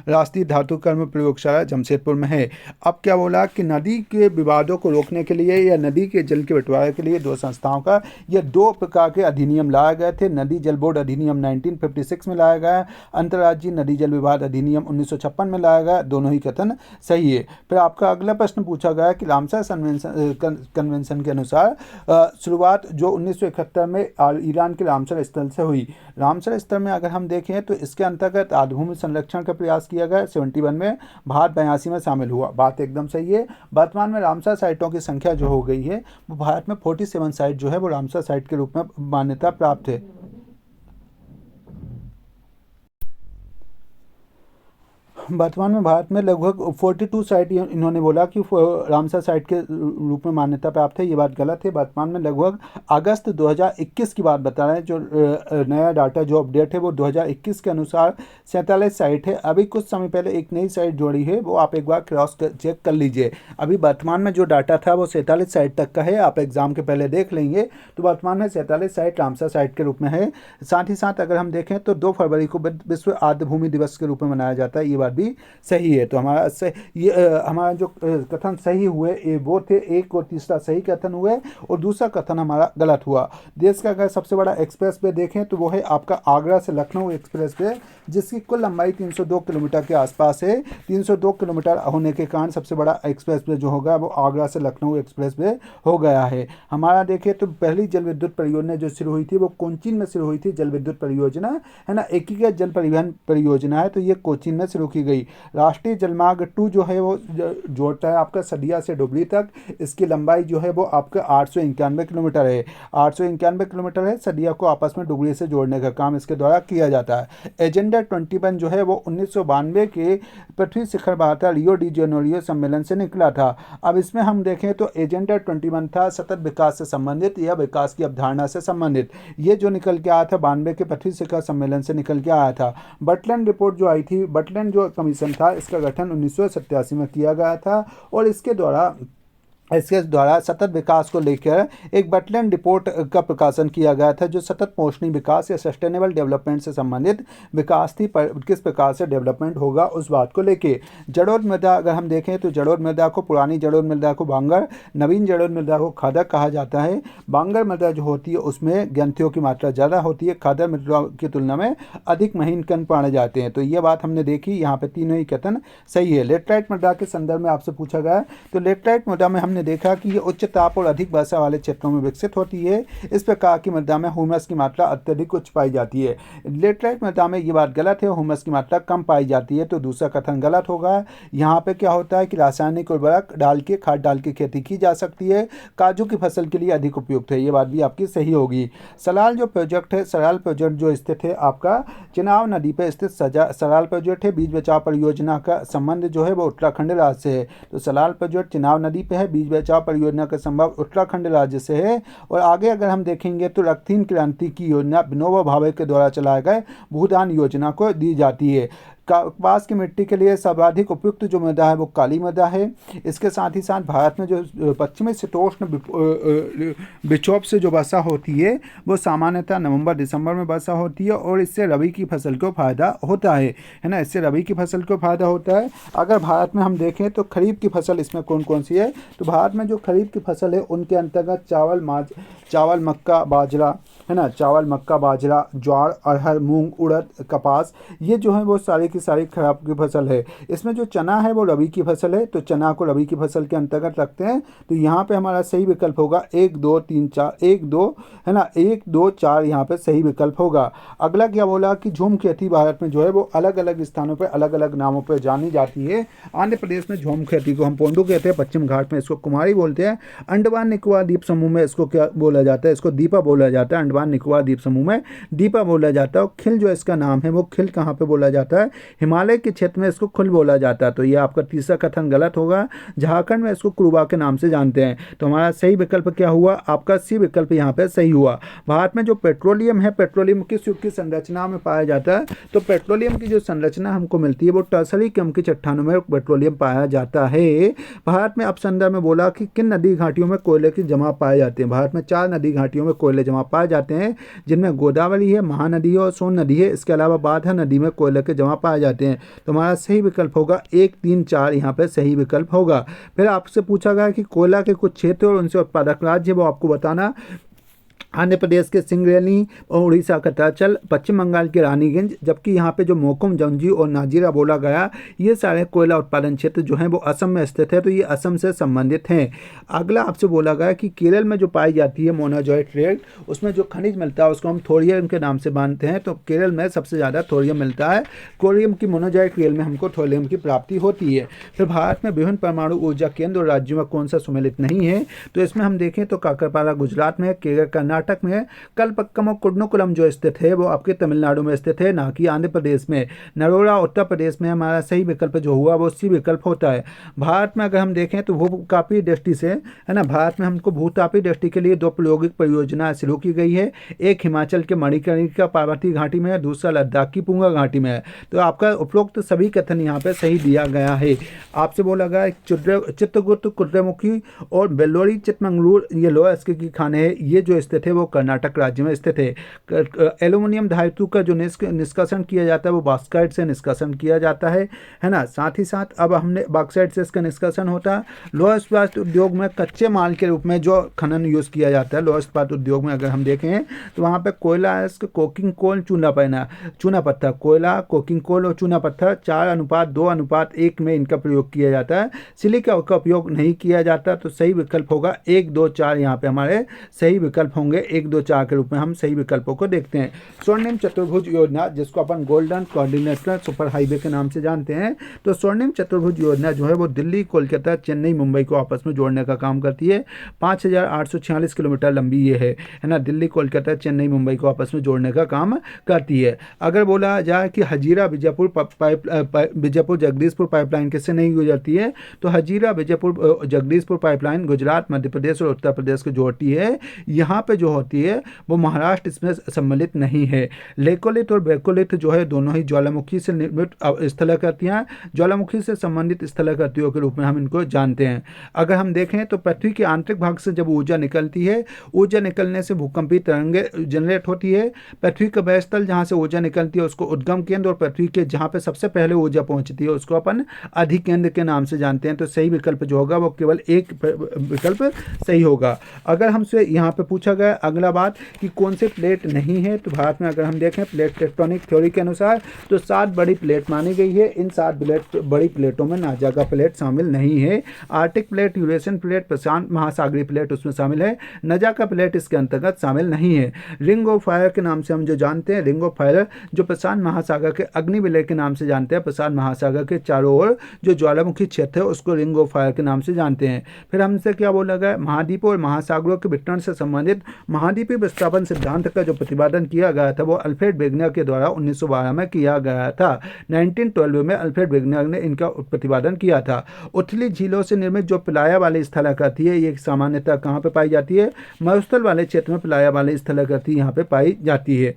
राष्ट्रीय धातु कर्म प्रयोगशाला जमशेदपुर में है। अब क्या बोला कि नदी के विवादों को रोकने के लिए या नदी के जल के बंटवारे के लिए दो संस्थाओं का ये दो प्रकार के अधिनियम लाए गए थे। नदी जल बोर्ड अधिनियम 1956 में लाया गया, अंतर्राज्यीय नदी जल विवाद अधिनियम 1956 में लाया गया। दोनों ही कथन सही है। फिर आपका अगला प्रश्न पूछा गया कि रामसर कन्वेंशन के अनुसार शुरुआत जो 1971 में ईरान के रामसर स्थल से हुई। रामसर स्थल में अगर हम देखें तो इसके अंतर्गत आधभूमि संरक्षण का प्रयास किया गया 71 में, भारत 82 में शामिल हुआ। बात एकदम सही है। वर्तमान में रामसर साइटों की संख्या जो हो गई है वो भारत में 47 साइट जो है वो रामसर साइट के रूप में मान्यता प्राप्त है। वर्तमान में भारत में लगभग 42 साइट इन्होंने बोला कि रामसर साइट के रूप में मान्यता प्राप्त है। ये बात गलत है। वर्तमान में लगभग अगस्त 2021 की बात बता रहे हैं। जो नया डाटा जो अपडेट है वो 2021 के अनुसार 47 साइट है। अभी कुछ समय पहले एक नई साइट जोड़ी है, वो आप एक बार क्रॉस चेक कर लीजिए। अभी वर्तमान में जो डाटा था वो 47 साइट तक का है। आप एग्जाम के पहले देख लेंगे तो वर्तमान में 47 साइट रामसर साइट के रूप में है। साथ ही साथ अगर हम देखें तो 2 फरवरी को विश्व आर्द्रभूमि दिवस के रूप में मनाया जाता है। ये बात भी सही है। तो हमारा जो कथन सही हुए वो थे, एक और तीसरा सही कथन हुए और दूसरा कथन हमारा गलत हुआ। देश का अगर सबसे बड़ा एक्सप्रेस वे देखें तो वो है आपका आगरा से लखनऊ एक्सप्रेस वे, जिसकी कुल लंबाई 302 किलोमीटर के आसपास है। 302 किलोमीटर होने के कारण सबसे बड़ा एक्सप्रेस वे जो होगा वो आगरा से लखनऊ एक्सप्रेस वे हो गया है। हमारा देखें तो पहली जल विद्युत परियोजना जो शुरू हुई थी वो कोचीन में शुरू हुई थी। जल विद्युत परियोजना है ना, एकीकृत जल परिवहन परियोजना है, तो ये कोचीन में शुरू की गई। राष्ट्रीय जलमार्ग 2 जो है वो जोड़ता है आपका सदिया से डुबरी तक। इसकी लंबाई जो है वो आपका 891 किलोमीटर है। 891 किलोमीटर है। सदिया को आपस में डुबरी से जोड़ने का काम इसके द्वारा किया जाता है। एजेंडा 21 जो है वो 1992 के पृथ्वी शिखर वार्ता रियो डी जेनेरियो सम्मेलन से निकला था। अब इसमें हम देखें तो एजेंडा 21 था सतत विकास से संबंधित या विकास की अवधारणा से संबंधित। ये जो निकल के आया था 92 के पृथ्वी शिखर सम्मेलन से निकल के आया था। बटलैंड रिपोर्ट जो आई थी, बटलैंड जो कमीशन था, इसका गठन 1987 में किया गया था और इसके द्वारा सतत विकास को लेकर एक बटलैंड रिपोर्ट का प्रकाशन किया गया था, जो सतत पोषणीय विकास या सस्टेनेबल डेवलपमेंट से संबंधित विकास थी। किस प्रकार से डेवलपमेंट होगा उस बात को लेके। जड़ोद मृदा अगर हम देखें तो जड़ोद मृदा को, पुरानी जड़ोद मृदा को बांगर, नवीन जड़ोद मृदा को खादक कहा जाता है। बांगर मृदा जो होती है उसमें ग्रंथियों की मात्रा ज़्यादा होती है, खादर मृदा की तुलना में अधिक महीन कण पाए जाते हैं। तो ये बात हमने देखी। यहाँ पे तीनों ही कथन सही है। लेटराइट मृदा के संदर्भ में आपसे पूछा गया तो लेटराइट मृदा में हमने देखा कि ये उच्च ताप और अधिक वर्षा वाले क्षेत्रों में विकसित होती है। इस प्रकार की मृदा में ह्यूमस की मात्रा अत्यधिक उच्च पाई जाती है। लेटराइट मृदा में ये बात गलत है, ह्यूमस की मात्रा कम पाई जाती है, तो दूसरा कथन गलत होगा। यहाँ पे क्या होता है कि रासायनिक उर्वरक डाल के, खाद डाल के खेती की जा सकती है। काजू की फसल के लिए अधिक उपयुक्त है। ये बात भी आपकी सही होगी। सलाल जो प्रोजेक्ट है, सलाल प्रोजेक्ट जो स्थित है आपका चिनाब नदी पर स्थित सलाल प्रोजेक्ट है। बीज बचाव परियोजना का संबंध जो है वो उत्तराखंड राज्य से है। तो सलाल प्रोजेक्ट चिनाब नदी पे है। बीज बचाव परियोजना का संबंध उत्तराखंड राज्य से है। और आगे अगर हम देखेंगे तो रक्तहीन क्रांति की योजना विनोबा भावे के द्वारा चलाए गए भूदान योजना को दी जाती है। कपास की मिट्टी के लिए सर्वाधिक उपयुक्त जो मृदा है वो काली मृदा है। इसके साथ ही साथ भारत में जो पश्चिमी शीतोष्ण विक्षोभ से जो वर्षा होती है वो सामान्यतः नवंबर दिसंबर में वर्षा होती है और इससे रबी की फसल को फायदा होता है ना, इससे रबी की फसल को फायदा होता है। अगर भारत में हम देखें तो खरीफ की फसल इसमें कौन कौन सी है, तो भारत में जो खरीफ की फसल है उनके अंतर्गत चावल मक्का बाजरा है ना, चावल मक्का बाजरा, ज्वार, अरहर, मूंग, उड़द, कपास, ये जो है वो सारी की सारी खरीफ की फसल है। इसमें जो चना है वो रबी की फसल है, तो चना को रबी की फसल के अंतर्गत रखते हैं। तो यहाँ पे हमारा सही विकल्प होगा 1 2 3 4, 1 2 है ना, 1 2 4 यहाँ पे सही विकल्प होगा। अगला क्या बोला कि झूम खेती भारत में जो है वो अलग अलग स्थानों पर अलग अलग नामों पर जानी जाती है। आंध्र प्रदेश में झूम खेती को हम पोंडू कहते हैं, पश्चिम घाट में इसको कुमारी बोलते हैं, अंडमान निकोबार द्वीप समूह में इसको क्या बोला जाता है, इसको दीपा बोला जाता है। अंडमान निकोबार द्वीप समूह में दीपा बोला जाता है। और खिल जो इसका नाम है वो खिल कहाँ पे बोला जाता है, हिमालय के क्षेत्र में इसको खुल बोला जाता है। तो ये आपका तीसरा कथन गलत होगा। झारखंड में इसको कुरुबा के नाम से जानते हैं। तो हमारा सही विकल्प क्या हुआ? आपका सी विकल्प यहाँ पे सही हुआ। भारत में जो पेट्रोलियम है, पेट्रोलियम किस युग की संरचना में पाया जाता है? तो पेट्रोलियम की जो संरचना हमको मिलती है वो टर्सरी क्रम की चट्टानों में पेट्रोलियम पाया जाता है। भारत में अब संदर्भ में बोला कि किन नदी घाटियों में कोयले की जमा पाए जाते हैं। भारत में 4 नदी घाटियों में कोयले जमा पाए जाते हैं, जिनमें गोदावरी है, महानदी है और सोन नदी है। इसके अलावा बाधा नदी में कोयले के जमा पाए जाते हैं। तो हमारा सही विकल्प होगा 1, 3, 4 यहाँ पे सही विकल्प होगा। फिर आपसे पूछा गया कि कोयला के कुछ क्षेत्र और उनसे उत्पादक राज्य वो आपको बताना। आंध्र प्रदेश के सिंगरेली और उड़ीसा का तराचल, पश्चिम बंगाल के रानीगंज, जबकि यहाँ पे जो मोकुम, जंजी और नाजीरा बोला गया, ये सारे कोयला उत्पादन क्षेत्र जो हैं वो असम में स्थित है। तो ये असम से संबंधित हैं। अगला आपसे बोला गया कि केरल में जो पाई जाती है मोनाजॉइट रेड, उसमें जो खनिज मिलता है उसको हम थोरियम के नाम से मानते हैं। तो केरल में सबसे ज़्यादा थोरियम मिलता है। कोरियम की मोनाजॉइट रेल में हमको थोरियम की प्राप्ति होती है। फिर भारत में विभिन्न परमाणु ऊर्जा केंद्र और राज्यों में कौन सा सम्मिलित नहीं है? तो इसमें हम देखें तो काकरपारा गुजरात में, केरल कर्नाटक में, कलपक्कम और कुड्डनकुलम जो स्थित है वो आपके तमिलनाडु में स्थित है, ना कि आंध्र प्रदेश में। नरोड़ा उत्तर प्रदेश में। हमारा सही विकल्प जो हुआ वो सी विकल्प होता है। भारत में अगर हम देखें तो भूतापीय दृष्टि से, है ना, भारत में हमको भूतापीय दृष्टि के लिए 2 प्रायोगिक परियोजना शुरू की गई है। एक हिमाचल के मणिकर्णिका पार्वती घाटी में है, दूसरा लद्दाख की पुंगा घाटी में है। तो आपका उपरोक्त सभी कथन यहाँ पे सही दिया गया है। आपसे बोला गया चित्रगुप्त, कुद्रेमुखी और बेल्लोरी चिकमंगलूर, ये लोअर स्केल की खाने हैं, ये जो स्थित है वो कर्नाटक राज्य में स्थित है। एल्यूमिनियम धातु का जो निष्कासन किया जाता है वो बॉक्साइट से निष्कासन किया जाता है ना। साथ ही साथ अब हमने बॉक्साइट से इसका निष्कासन होता है। लोहा इस्पात उद्योग में कच्चे माल के रूप में जो खनन यूज़ किया जाता है, लोहा इस्पात उद्योग में अगर हम देखें तो वहाँ पे कोयला, कोकिंग कोल, चूना पत्थर, कोयला, कोकिंग कोल और चूना पत्थर 4:2:1 में इनका प्रयोग किया जाता है। सिलिका का उपयोग नहीं किया जाता। तो सही विकल्प होगा 1, 2, 4 यहाँ पे हमारे सही विकल्प होंगे। 1, 2, 4 के रूप में हम सही विकल्पों को देखते हैं। स्वर्णिम चतुर्भुज योजना, जिसको अपन गोल्डन कोऑर्डिनेटर सुपर हाईवे के नाम से जानते हैं, तो स्वर्णिम चतुर्भुज योजना जो है वो दिल्ली, कोलकाता, चेन्नई, मुंबई को आपस में जोड़ने का काम करती है। 5,846 किलोमीटर लंबी ये है ना। दिल्ली, कोलकाता, चेन्नई, मुंबई को आपस में जोड़ने का काम करती है। अगर बोला जाए कि हजीरा विजयपुर जगदीशपुर पाइपलाइन किससे नहीं गुजरती है, तो हजीरा विजयपुर जगदीशपुर पाइपलाइन गुजरात, मध्य प्रदेश और उत्तर प्रदेश को जोड़ती है। यहाँ पे जो होती है वो महाराष्ट्र इसमें सम्मिलित नहीं है। लेकोलिथ और बेकोलिथ जो है दोनों ही ज्वालामुखी से निर्मित स्थलाकृतियाँ, ज्वालामुखी से संबंधित स्थलाकृतियों के रूप में हम इनको जानते हैं। अगर हम देखें तो पृथ्वी के आंतरिक भाग से जब ऊर्जा निकलती है, ऊर्जा निकलने से भूकंपीय तरंगें जनरेट होती है। पृथ्वी का वहस्थल जहाँ से ऊर्जा निकलती है उसको उद्गम केंद्र, और पृथ्वी के जहाँ पे सबसे पहले ऊर्जा पहुँचती है उसको अपन अधिकेंद्र के नाम से जानते हैं। तो सही विकल्प जो होगा वो केवल एक विकल्प सही होगा। अगर हमसे यहाँ पे पूछा गया अगला बात कि कौन से प्लेट नहीं है, तो भारत में अगर हम देखें प्लेट टेक्टोनिक थ्योरी के अनुसार तो 7 बड़ी प्लेट मानी गई है। इन 7 बड़ी प्लेटों में नाजागा प्लेट शामिल नहीं है। आर्टिक प्लेट, यूरेशियन प्लेट, प्रशांत महासागरीय प्लेट उसमें शामिल है। नाजागा प्लेट इसके अंतर्गत शामिल नहीं है। रिंग ऑफ फायर के नाम से हम जो जानते हैं, रिंग ऑफ फायर जो प्रशांत महासागर के अग्निविलय के नाम से जानते हैं, प्रशांत महासागर के चारों ओर जो ज्वालामुखी क्षेत्र है उसको रिंग ऑफ फायर के नाम से जानते हैं। फिर हमसे क्या बोला गया, महाद्वीपों और महासागरों के वितरण से संबंधित महाद्वीपीय विस्थापन सिद्धांत का जो प्रतिपादन किया गया था वो अल्फ्रेड वेगनर के द्वारा 1912 में किया गया था। 1912 में अल्फ्रेड वेगनर ने इनका प्रतिपादन किया था। उथली झीलों से निर्मित जो पिलाया वाली स्थलाकृति है ये सामान्यतः कहाँ पे पाई जाती है? मरुस्थल वाले क्षेत्र में पिलाया वाली स्थलाकृति यहाँ पे पाई जाती है।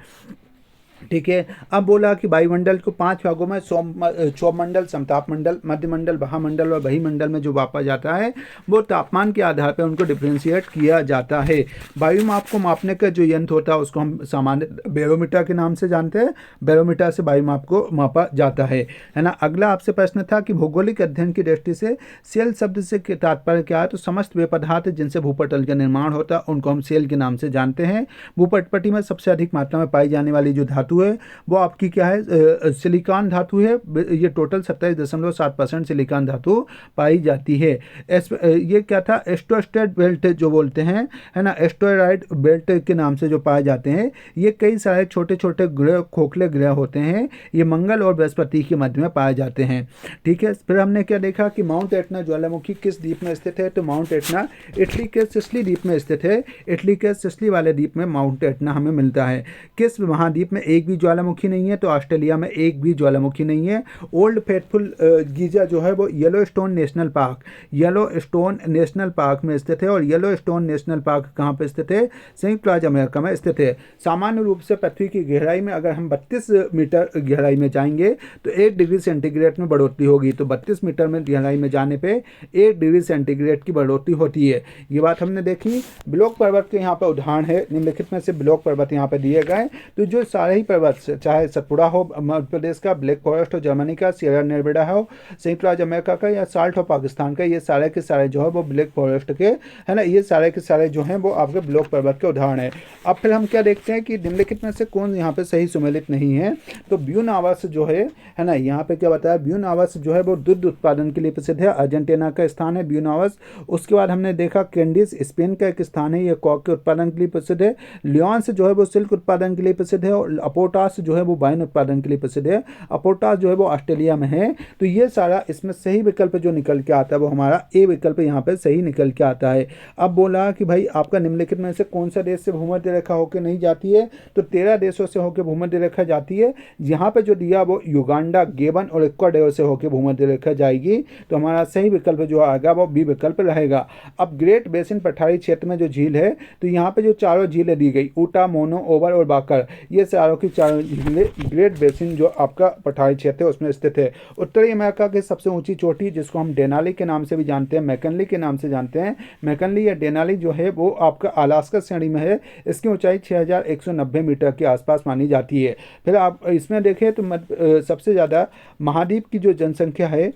ठीक है। अब बोला कि वायुमंडल को 5 भागों में सौमंडल, समताप मंडल, मध्यमंडल, महामंडल और बहिमंडल में जो बांटा जाता है वो तापमान के आधार पर उनको डिफ्रेंशिएट किया जाता है। वायु माप को मापने का जो यंत्र होता है उसको हम सामान्य बैरोमीटर के नाम से जानते हैं। बैरोमीटर से वायु माप को मापा जाता है ना। अगला आपसे प्रश्न था कि भौगोलिक अध्ययन की दृष्टि से सेल शब्द से तात्पर्य क्या है, तो समस्त वे पदार्थ जिनसे भूपटल का निर्माण होता है उनको हम सेल के नाम से जानते हैं। भूपटपटी में सबसे अधिक मात्रा में पाई जाने वाली जो धातु है वो आपकी क्या है? सिलिकॉन धातु है। ये टोटल 27.7% सिलिकॉन धातु पाई जाती है। ये क्या था? एस्ट्रोस्टेड बेल्ट जो बोलते हैं, है ना, एस्टेरॉयड बेल्ट के नाम से जो पाए जाते हैं, ये कई सारे छोटे छोटे ग्रह, खोखले ग्रह होते हैं। ये मंगल और बृहस्पति के मध्य में पाए जाते हैं। ठीक है। फिर हमने क्या देखा कि माउंट एटना ज्वालामुखी किस द्वीप में स्थित है, तो माउंट एटना इटली के सिसिली द्वीप में स्थित है। इटली के सिसिली वाले द्वीप में माउंट एटना हमें मिलता है। किस महाद्वीप में एक एक भी ज्वालामुखी नहीं है, तो ऑस्ट्रेलिया में एक भी ज्वालामुखी नहीं है। ओल्ड फेथफुल गीजा जो है वो Yellowstone national park, Yellowstone national park में स्थित है। और येलोस्टोन नेशनल पार्क कहाँ पे स्थित है? संयुक्त राज्य अमेरिका में स्थित है। सामान्य रूप से पृथ्वी की गहराई में अगर हम 32 मीटर गहराई में जाएंगे तो 1 डिग्री सेंटीग्रेड में बढ़ोतरी होगी। तो 32 मीटर में गहराई में जाने पे 1 डिग्री सेंटीग्रेड की बढ़ोतरी होती है। ये बात हमने देखी। ब्लॉक पर्वत के यहाँ पे उदाहरण है, निम्नलिखित में से ब्लॉक पर्वत यहाँ पे दिए गए। तो जो सारे ही पर्वत, चाहे सतपुड़ा हो मध्य प्रदेश का, ब्लैक फॉरेस्ट हो जर्मनी का, सियरा नेवाडा हो संयुक्त राज्य अमेरिका का, या साल्ट हो पाकिस्तान का, ये सारे के सारे जो है वो ब्लैक फॉरेस्ट के है ना, ये सारे के सारे जो हैं वो आपके ब्लॉक पर्वत के उदाहरण है। अब फिर हम क्या देखते हैं कि निम्नलिखित में से कौन यहाँ पे सही सुमेलित नहीं है। तो ब्यून आवास जो है ना, यहाँ पे क्या बताया, ब्यून आवास जो है वो दुग्ध उत्पादन के लिए प्रसिद्ध है, अर्जेंटीना का स्थान है ब्यून आवास। उसके बाद हमने देखा कैंडिस स्पेन का एक स्थान है, ये कॉक के उत्पादन के लिए प्रसिद्ध है। लियोन्स जो है वो सिल्क उत्पादन के लिए प्रसिद्ध है। और अपोटास जो है वो वाइन उत्पादन के लिए प्रसिद्ध है। अपोटास जो है वो ऑस्ट्रेलिया में है। तो ये सारा इसमें सही विकल्प जो निकल के आता है वो हमारा ए विकल्प यहाँ पे सही निकल के आता है। अब बोला कि भाई आपका निम्नलिखित में से कौन सा देश से भूमध्य रेखा होकर नहीं जाती है? तो 13 देशों से होकर भूमध्य रेखा जाती है। यहाँ पे जो दिया वो युगांडा, गेबन और इक्वाडोर से होकर भूमध्य रेखा जाएगी। तो हमारा सही विकल्प जो आएगा वो बी विकल्प रहेगा। अब ग्रेट बेसिन पठारी क्षेत्र में जो झील है, तो यहाँ पे जो चारों झीलें दी गई, ऊटा, मोनो, ओवर और बाकर, ये चारों की चारों झीलें ग्रेट बेसिन जो आपका पठारी क्षेत्र है उसमें स्थित है। उत्तरी अमेरिका की सबसे ऊंची चोटी, जिसको हम डेनाली के नाम से भी जानते हैं, मैकनली के नाम से जानते हैं, मैकनली या डेनाली जो है वो आपका अलास्का श्रेणी में है। इसकी ऊंचाई 6190 मीटर के आसपास मानी जाती है। फिर आप इसमें देखें तो सबसे ज़्यादा महाद्वीप की जो जनसंख्या है,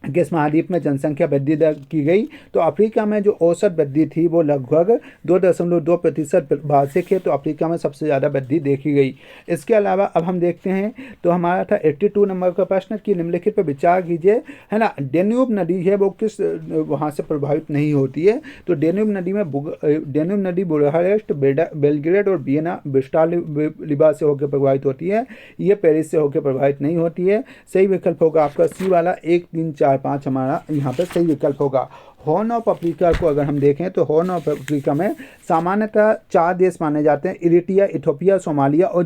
किस महाद्वीप में जनसंख्या वृद्धि दर की गई, तो अफ्रीका में जो औसत वृद्धि थी वो लगभग 2.2% वार्षिक है। तो अफ्रीका में सबसे ज़्यादा वृद्धि देखी गई। इसके अलावा अब हम देखते हैं, तो हमारा था 82 नंबर का प्रश्न कि निम्नलिखित पर विचार कीजिए, है ना। डेन्यूब नदी है वो किस वहाँ से प्रभावित नहीं होती है? तो डेन्यूब नदी में डेन्यूब नदी बुडापेस्ट, बेलग्रेड और वियना ब्रिस्टालिबा से होकर प्रभावित होती है। ये पेरिस से होकर प्रभावित नहीं होती है। सही विकल्प होगा आपका सी वाला 1, 3, 4, 5 हमारा यहाँ पे सही विकल्प होगा। हॉर्न ऑफ अफ्रीका को अगर हम देखें तो हॉर्न ऑफ अफ्रीका में सामान्यतः 4 देश माने जाते हैं, इरिट्रिया, इथोपिया, सोमालिया और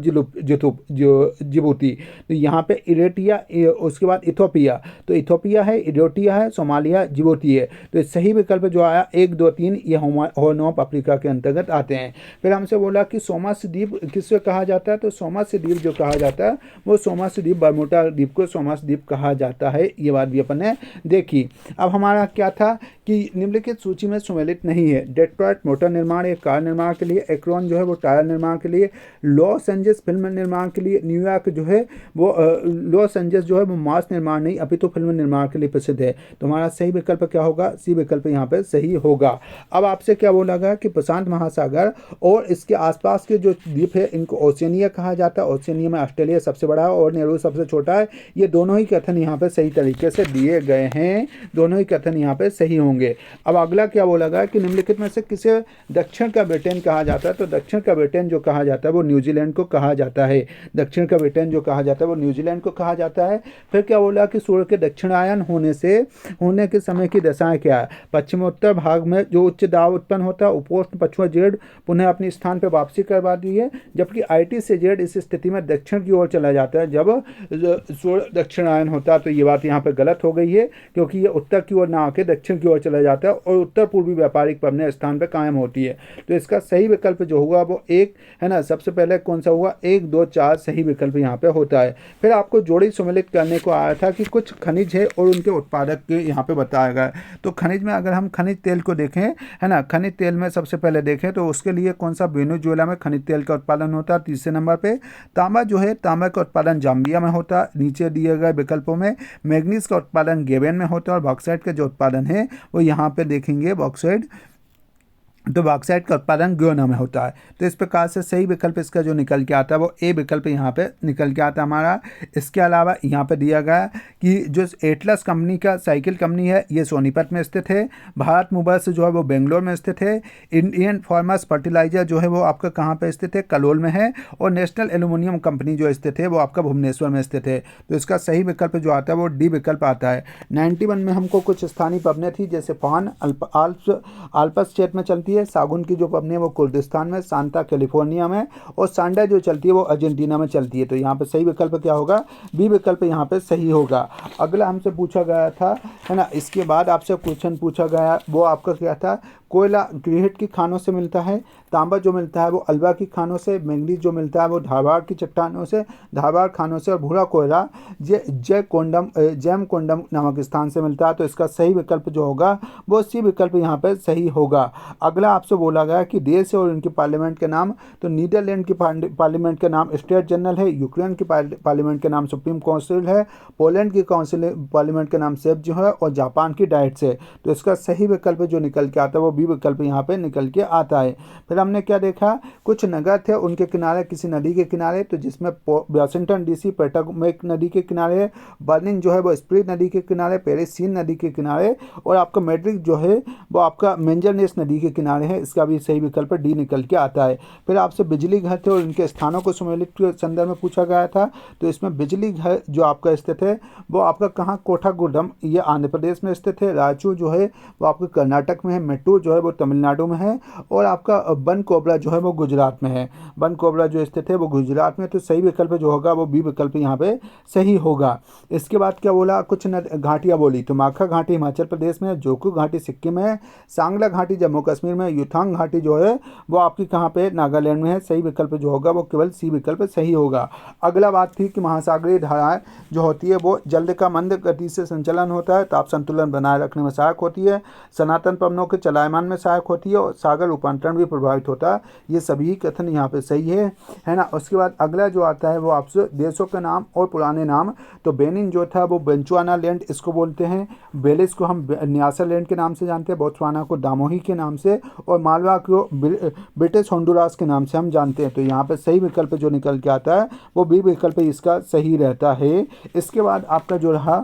जिबूती। तो यहाँ पे इरिट्रिया, उसके बाद इथोपिया, तो इथोपिया है, इरिट्रिया है, सोमालिया, जिबूती है। तो सही विकल्प जो आया 1, 2, 3 ये हॉर्न ऑफ अफ्रीका के अंतर्गत आते हैं। फिर हमसे बोला कि सोमास द्वीप किससे कहा जाता है? तो सोमास द्वीप जो कहा जाता है वो सोमास द्वीप, बरमूडा द्वीप को सोमास द्वीप कहा जाता है। ये बात भी अपन ने देखी। अब हमारा क्या था कि निम्नलिखित सूची में सुमेलित नहीं है। डेट्रॉयट मोटर निर्माण या कार निर्माण के लिए, एक्रोन जो है वो टायर निर्माण के लिए, लॉस एंजल्स फिल्म निर्माण के लिए, न्यूयॉर्क जो है वो लॉस एंजल्स जो है वो मांस निर्माण नहीं अपितु फिल्म निर्माण के लिए प्रसिद्ध है। तो हमारा सही विकल्प क्या होगा? सी विकल्प यहाँ पे सही होगा। अब आपसे क्या बोला गया कि प्रशांत महासागर और इसके आसपास के जो द्वीप है इनको ओशियनिया कहा जाता है। ओशियनिया में ऑस्ट्रेलिया सबसे बड़ा है और नेहरू सबसे छोटा है। ये दोनों ही कथन यहाँ पे सही तरीके से दिए गए हैं। दोनों ही कथन यहाँ पे सही होंगे। अब अगला क्या बोला गया कि निम्नलिखित में से किसे दक्षिण का ब्रिटेन कहा जाता है? तो दक्षिण का ब्रिटेन जो कहा जाता है वो न्यूजीलैंड को कहा जाता है। दक्षिण का ब्रिटेन जो कहा जाता है वो न्यूजीलैंड को कहा जाता है। फिर क्या बोला कि सूर्य के दक्षिणायन होने के समय की दशाएं क्या है? पश्चिमोत्तर भाग में जो उच्च दाब उत्पन्न होता है, उपोष्ण पछुआ जेड पुनः अपने स्थान पर वापसी करवा दी है, जबकि IT से जेड इस स्थिति में दक्षिण की ओर चला जाता है जब सूर्य दक्षिणायन होता है। तो ये बात यहाँ पर गलत हो गई है, क्योंकि ये उत्तर की ओर ना आके दक्षिण की ओर चला जाता है और उत्तर पूर्वी व्यापारिक अपने स्थान पर कायम होती है। तो इसका सही विकल्प जो होगा वो 1 है ना। सबसे पहले कौन सा हुआ? 1, 2, 4 सही विकल्प यहाँ पे होता है। फिर आपको जोड़ी सुमेलित करने को आया था कि कुछ खनिज है और उनके उत्पादक के यहाँ पे बताया गया। तो खनिज में अगर हम खनिज तेल को देखें, है ना, खनिज तेल में सबसे पहले देखें तो उसके लिए कौन सा? वेनेजुएला में खनिज तेल का उत्पादन होता है 3 नंबर पे। तांबा जो है, तांबा का उत्पादन जाम्बिया में होता है नीचे दिए गए विकल्पों में। मैग्नीज का उत्पादन गेबन में होता है और बॉक्साइट का जो उत्पादन है वो यहाँ पे देखेंगे बॉक्साइट, तो बॉक्साइट का उत्पादन गुयाना में होता है। तो इस प्रकार से सही विकल्प इसका जो निकल के आता है वो ए विकल्प यहाँ पे निकल के आता है हमारा। इसके अलावा यहाँ पे दिया गया कि जो एटलस कंपनी का साइकिल कंपनी है ये सोनीपत में स्थित है। भारत मोबाइल्स जो है वो बेंगलोर में स्थित है। इंडियन फार्मर्स फर्टिलाइजर जो है वो आपका कहाँ पे स्थित है? कलोल में है। और नेशनल एल्यूमिनियम कंपनी जो स्थित है वो आपका भुवनेश्वर में स्थित है। तो इसका सही विकल्प जो आता है वो डी विकल्प आता है। 91 में हमको कुछ स्थानीय पबने थी, जैसे फान आल्पस क्षेत्र में चलती है, है, सागुन की जो पबनी है वो कुर्दिस्तान में, सांता कैलिफोर्निया में, और सांडा जो चलती है वो अर्जेंटीना में चलती है। तो यहाँ पे सही विकल्प क्या होगा, बी विकल्प यहाँ पे सही होगा। अगला हमसे पूछा गया था, है ना, इसके बाद आपसे क्वेश्चन पूछा गया, वो आपका क्या था, कोयला ग्रेनाइट की खानों से मिलता है, तांबा जो मिलता है वो अल्वा की खानों से, मैंगनीज जो मिलता है वो धारवाड़ की चट्टानों से, धारवाड़ खानों से, और भूरा कोयला जैम कोंडम नामक स्थान से मिलता है। तो इसका सही विकल्प जो होगा वो सी विकल्प यहाँ पे सही होगा। अगला आपसे बोला गया कि देश और इनकी पार्लियामेंट के नाम, तो नीदरलैंड की पार्लियामेंट का नाम स्टेट जनरल है, यूक्रेन की पार्लियामेंट का नाम सुप्रीम काउंसिल है, पोलैंड की पार्लियामेंट का नाम सेप जो है, और जापान की डाइट्स है। तो इसका सही विकल्प जो निकल के आता है वो बी विकल्प यहाँ पे निकल के आता है। फिर हमने क्या देखा, कुछ नगर थे उनके किनारे किसी नदी के किनारे, तो जिसमें वाशिंगटन डीसी पेटागोनिक नदी के किनारे, बर्लिन जो है वो स्प्रिट नदी के किनारे, पेरिस सीन नदी के किनारे, और आपका मैड्रिड जो है वो आपका मेंजरनेस नदी के किनारे है। इसका भी सही विकल्प डी निकल के आता है। फिर आपसे बिजली घर थे और इनके स्थानों को सम्मिलित के संदर्भ में पूछा गया था। तो इसमें बिजली घर जो आपका स्थित है वो आपका कहाँ, कोठागुडम ये आंध्र प्रदेश में स्थित है, रायचूर जो है वो आपके कर्नाटक में है, मेट्टूर जो है वो तमिलनाडु में है, और आपका बन कोबरा जो है वो गुजरात में है। बन कोबरा जो स्थित है वो गुजरात में। तो सही विकल्प जो होगा वो बी विकल्प यहाँ पे सही होगा। इसके बाद क्या बोला, कुछ घाटियाँ बोली, तो माखा घाटी हिमाचल प्रदेश में है, जोकू घाटी सिक्किम में है, सांगला घाटी जम्मू कश्मीर में, युथांग घाटी जो है वो आपकी कहाँ पे, नागालैंड में है। सही विकल्प जो होगा वो केवल सी विकल्प सही होगा। अगला बात थी कि महासागरीय धाराएं जो होती है वो जल का मंद गति से संचालन होता है, ताप संतुलन बनाए रखने में सहायक होती है, सनातन पवनों के चलायमान में सहायक होती है, और सागर रूपांतरण भी प्रभावित होता है। ये सभी कथन यहाँ पे सही है ना। उसके बाद अगला जो आता है वो आपसे देशों के नाम और पुराने नाम। तो बेनिन जो था वो बेंचुआना लैंड इसको बोलते हैं, बेलिस को हम न्यासा लैंड के नाम से जानते हैं, बोत्सवाना को दामोही के नाम से, और मालवा को ब्रिटिश होंडुरास के नाम से हम जानते हैं। तो यहाँ पे सही विकल्प जो निकल के आता है वो बी विकल्प इसका सही रहता है। इसके बाद आपका जो रहा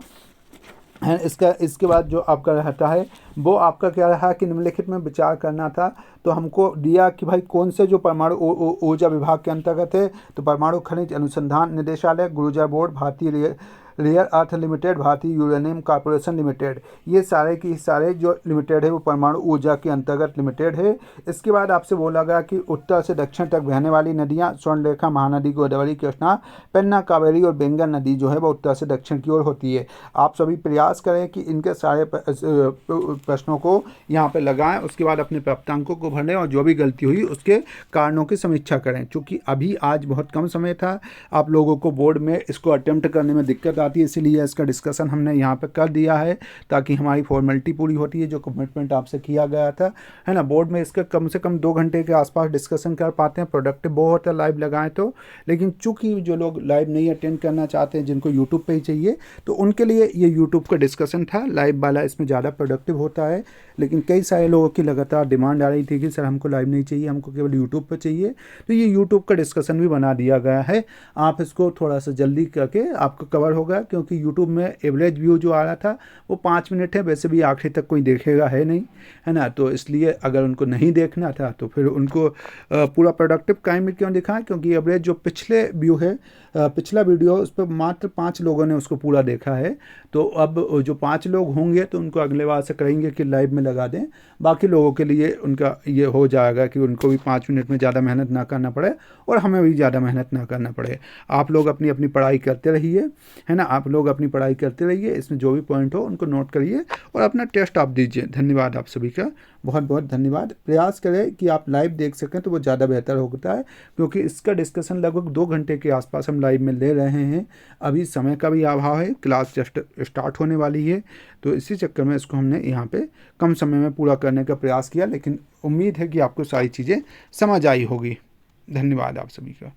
है, इसके बाद जो आपका रहता है वो आपका क्या रहा कि निम्नलिखित में विचार करना था। तो हमको दिया कि भाई कौन से जो परमाणु ऊर्जा विभाग के अंतर्गत है, तो परमाणु खनिज अनुसंधान निदेशालय, गुरुजर बोर्ड, भारतीय रेयर अर्थ लिमिटेड, भारतीय यूरेनियम कॉर्पोरेशन लिमिटेड, ये सारे की सारे जो लिमिटेड है वो परमाणु ऊर्जा के अंतर्गत लिमिटेड है। इसके बाद आपसे बोला गया कि उत्तर से दक्षिण तक बहने वाली नदियाँ, स्वर्णरेखा, महानदी, गोदावरी, कृष्णा, पेन्ना, कावेरी और बेंगन नदी जो है वो उत्तर से दक्षिण की ओर होती है। आप सभी प्रयास करें कि इनके सारे प्रश्नों को यहाँ पर लगाएं, उसके बाद अपने प्राप्तांकों को भरें और जो भी गलती हुई उसके कारणों की समीक्षा करें। चूँकि अभी आज बहुत कम समय था, आप लोगों को बोर्ड में इसको अटेम्प्ट करने में दिक्कत आती है, इसीलिए इसका डिस्कशन हमने यहाँ पे कर दिया है ताकि हमारी फॉर्मेलिटी पूरी होती है जो कमिटमेंट आपसे किया गया था, है ना। बोर्ड में इसका कम से कम 2 घंटे के आसपास डिस्कशन कर पाते हैं, प्रोडक्टिव बहुत है लाइव लगाएं तो। लेकिन चूंकि जो लोग लाइव नहीं अटेंड करना चाहते हैं, जिनको यूट्यूब पे ही चाहिए, तो उनके लिए ये यूट्यूब का डिस्कशन था लाइव वाला, इसमें ज़्यादा प्रोडक्टिव होता है। लेकिन कई सारे लोगों की लगातार डिमांड आ रही थी कि सर हमको लाइव नहीं चाहिए, हमको केवल यूट्यूब पर चाहिए, तो ये यूट्यूब का डिस्कशन भी बना दिया गया है। आप इसको थोड़ा सा जल्दी करके आपको कवर होगा, क्योंकि यूट्यूब में एवरेज व्यू जो आ रहा था वो 5 मिनट है, वैसे भी आखिरी तक कोई देखेगा है नहीं, है ना। तो इसलिए अगर उनको नहीं देखना था तो फिर उनको पूरा प्रोडक्टिव टाइम में क्यों दिखाएं, क्योंकि एवरेज जो पिछले व्यू है, पिछला वीडियो उस पर मात्र 5 लोगों ने उसको पूरा देखा है। तो अब जो 5 लोग होंगे तो उनको अगले बार से करेंगे कि लाइव में लगा दें, बाकी लोगों के लिए उनका ये हो जाएगा कि उनको भी 5 मिनट में ज़्यादा मेहनत ना करना पड़े और हमें भी ज़्यादा मेहनत ना करना पड़े। आप लोग अपनी अपनी पढ़ाई करते रहिए, है ना, आप लोग अपनी पढ़ाई करते रहिए, इसमें जो भी पॉइंट हो उनको नोट करिए और अपना टेस्ट आप दीजिए। धन्यवाद आप सभी का, बहुत बहुत धन्यवाद। प्रयास करें कि आप लाइव देख सकें तो वो ज़्यादा बेहतर होता है, क्योंकि इसका डिस्कशन लगभग 2 घंटे के आसपास हम लाइव में ले रहे हैं। अभी समय का भी अभाव है, क्लास जस्ट स्टार्ट होने वाली है, तो इसी चक्कर में इसको हमने यहाँ पे कम समय में पूरा करने का प्रयास किया। लेकिन उम्मीद है कि आपको सारी चीज़ें समझ आई होगी। धन्यवाद आप सभी का।